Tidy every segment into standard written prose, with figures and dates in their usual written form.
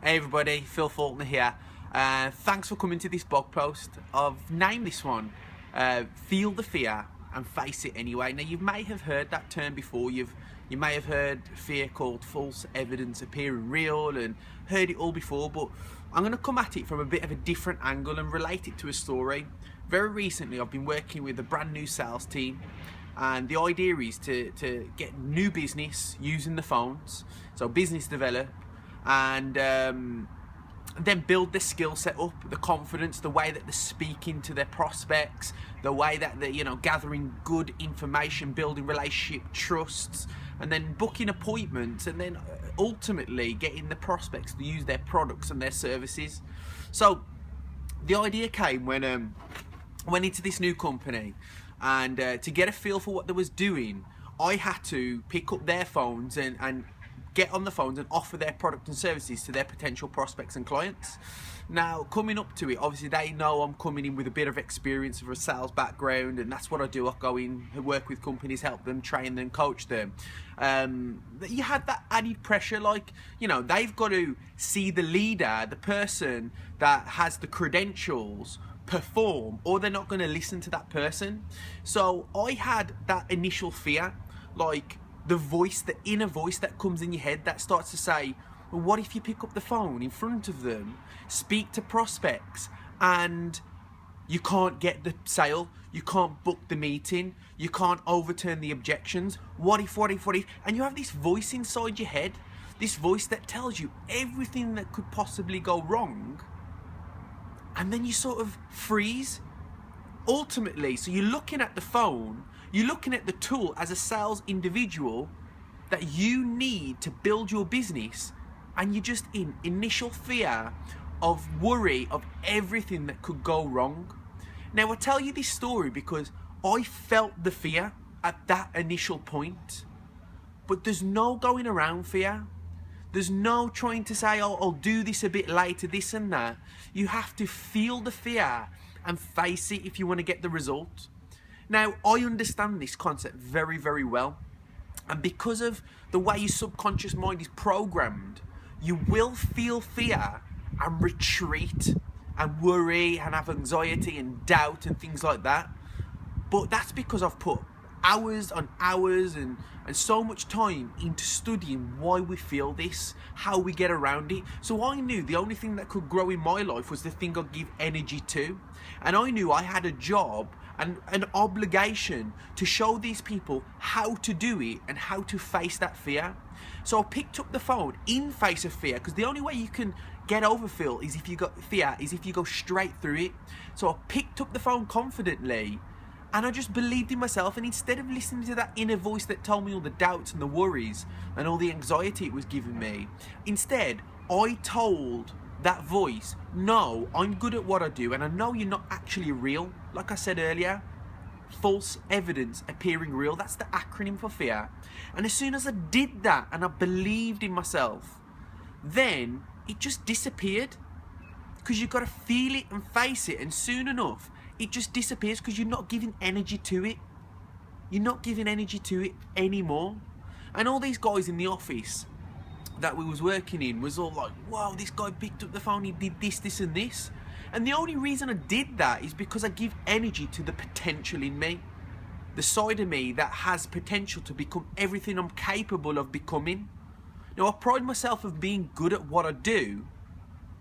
Hey everybody, Phil Faulkner here. Thanks for coming to this blog post. I've named this one Feel the Fear and Face It Anyway. Now you may have heard that term before. You may have heard fear called false evidence appearing real and heard it all before, but I'm going to come at it from a bit of a different angle and relate it to a story. Very recently I've been working with a brand new sales team, and the idea is to get new business using the phones, so business develop, and then build the skill set up, the confidence, the way that they're speaking to their prospects, the way that they're gathering good information, building relationship trusts, and then booking appointments, and then ultimately getting the prospects to use their products and their services. So the idea came when I went into this new company, and to get a feel for what they was doing, I had to pick up their phones and get on the phones and offer their product and services to their potential prospects and clients. Now, coming up to it, obviously they know I'm coming in with a bit of experience of a sales background, and that's what I do. I go in, work with companies, help them, train them, coach them. You had that added pressure, they've got to see the leader, the person that has the credentials, perform, or they're not going to listen to that person. So I had that initial fear, the voice, the inner voice that comes in your head that starts to say, well, what if you pick up the phone in front of them, speak to prospects, and you can't get the sale, you can't book the meeting, you can't overturn the objections? What if? And you have this voice inside your head, this voice that tells you everything that could possibly go wrong, and then you sort of freeze. Ultimately, so you're looking at the phone, you're looking at the tool as a sales individual that you need to build your business, and you're just in initial fear of worry of everything that could go wrong. Now, I tell you this story because I felt the fear at that initial point, but there's no going around fear. There's no trying to say, oh, I'll do this a bit later, this and that. You have to feel the fear and face it if you want to get the result. Now, I understand this concept very, very well. And because of the way your subconscious mind is programmed, you will feel fear and retreat and worry and have anxiety and doubt and things like that. But that's because I've put hours on hours and so much time into studying why we feel this, how we get around it. So I knew the only thing that could grow in my life was the thing I'd give energy to. And I knew I had a job and an obligation to show these people how to do it and how to face that fear. So I picked up the phone in face of fear, because the only way you can get over fear is if you go straight through it. So I picked up the phone confidently, and I just believed in myself, and instead of listening to that inner voice that told me all the doubts and the worries and all the anxiety it was giving me, instead I told that voice, no, I'm good at what I do, and I know you're not actually real. Like I said earlier, false evidence appearing real, that's the acronym for fear. And as soon as I did that and I believed in myself, then it just disappeared, because you've got to feel it and face it, and soon enough it just disappears because you're not giving energy to it. You're not giving energy to it anymore. And all these guys in the office that we was working in was all like, wow, this guy picked up the phone, he did this and this. And the only reason I did that is because I give energy to the potential in me, the side of me that has potential to become everything I'm capable of becoming. Now, I pride myself of being good at what I do,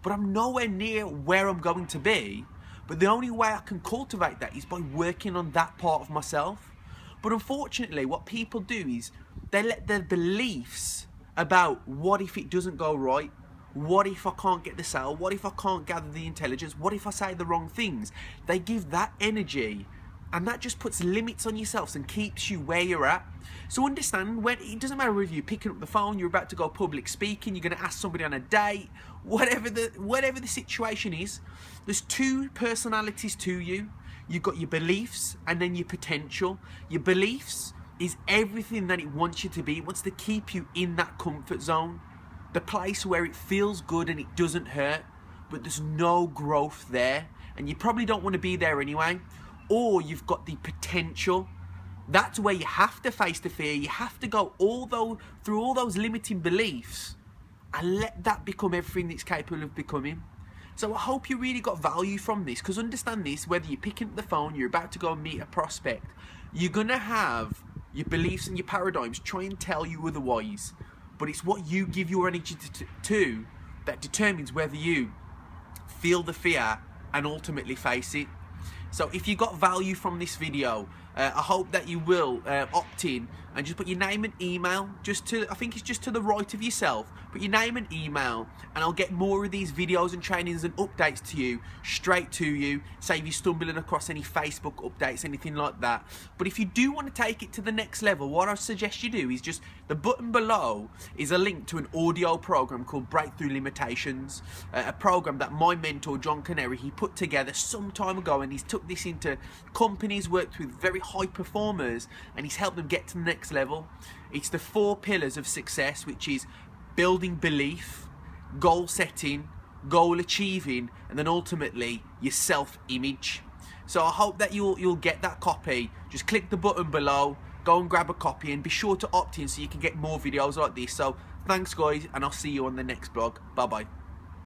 but I'm nowhere near where I'm going to be. But the only way I can cultivate that is by working on that part of myself. But unfortunately, what people do is they let their beliefs about what if it doesn't go right, what if I can't get the sale, what if I can't gather the intelligence, what if I say the wrong things, they give that energy, and that just puts limits on yourselves and keeps you where you're at. So understand, when it doesn't matter if you're picking up the phone, you're about to go public speaking, you're going to ask somebody on a date, whatever the situation is, there's two personalities to you. You've got your beliefs and then your potential. Your beliefs is everything that it wants you to be. It wants to keep you in that comfort zone, the place where it feels good and it doesn't hurt, but there's no growth there, and you probably don't want to be there anyway. Or you've got the potential. That's where you have to face the fear. You have to go through all those limiting beliefs and let that become everything it's capable of becoming. So I hope you really got value from this, because understand this, whether you're picking up the phone, you're about to go and meet a prospect, you're going to have your beliefs and your paradigms try and tell you otherwise, but it's what you give your energy to that determines whether you feel the fear and ultimately face it. So if you got value from this video, I hope that you will opt in and just put your name and email, I think it's just to the right of yourself, put your name and email, and I'll get more of these videos and trainings and updates to you, straight to you, save you stumbling across any Facebook updates, anything like that. But if you do want to take it to the next level, what I suggest you do is just, the button below is a link to an audio program called Breakthrough Limitations, a program that my mentor John Canary, he put together some time ago, and he's took this into companies, worked with very high performers, and he's helped them get to the next level. It's the 4 pillars of success, which is building belief, goal setting, goal achieving, and then ultimately your self-image. So I hope that you'll get that copy. Just click the button below, go and grab a copy, and be sure to opt in so you can get more videos like this. So thanks guys, and I'll see you on the next blog. Bye bye.